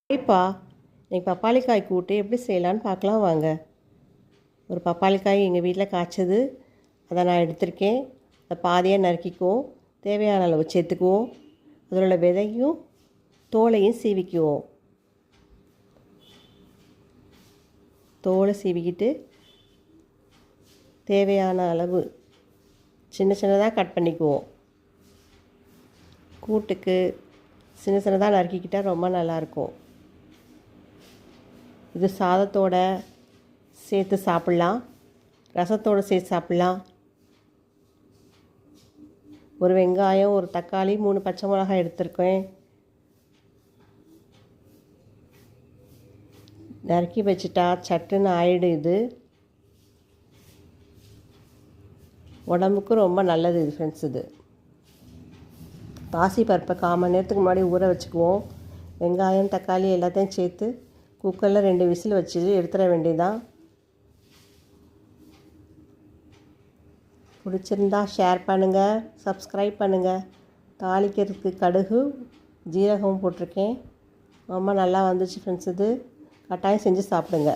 ஹாய்ப்பா, இன்னைக்கு பப்பாளி காய் கூட்டு எப்படி செய்யலான்னு பார்க்கலாம் வாங்க. ஒரு பப்பாளி காய் எங்கள் வீட்டில் காய்ச்சது, அதை நான் எடுத்திருக்கேன். அதை பாதியாக நறுக்கிக்குவோம், தேவையான அளவு சேர்த்துக்குவோம். அதோட விதையும் தோலையும் சீவிக்குவோம். தோலை சீவிக்கிட்டு தேவையான அளவு சின்ன சின்னதாக கட் பண்ணிக்குவோம். கூட்டுக்கு சின்ன சின்னதாக நறுக்கிக்கிட்டால் ரொம்ப நல்லாயிருக்கும். இது சாதத்தோட சேர்த்து சாப்பிட்லாம், ரசத்தோடு சேர்த்து சாப்பிட்லாம். ஒரு வெங்காயம், ஒரு தக்காளி, 3 பச்சை மிளகாய் எடுத்திருக்கேன். நறுக்கி வச்சுட்டா சட்டுன்னு ஆயிடு. இது உடம்புக்கு ரொம்ப நல்லது இது ஃப்ரெண்ட்ஸ். இது பாசி பருப்பை 1/4 மணி நேரத்துக்கு முன்னாடி ஊற வச்சுக்குவோம். வெங்காயம், தக்காளி எல்லாத்தையும் சேர்த்து குக்கரில் 2 விசில் வச்சு எடுத்துட வேண்டியதான். பிடிச்சிருந்தா ஷேர் பண்ணுங்கள், சப்ஸ்கிரைப் பண்ணுங்கள். தாளிக்கிறதுக்கு கடுகு, ஜீரகம் போட்டிருக்கேன். ரொம்ப நல்லா வந்துச்சு ஃப்ரெண்ட்ஸ். இது கட்டாயம் செஞ்சு சாப்பிடுங்க.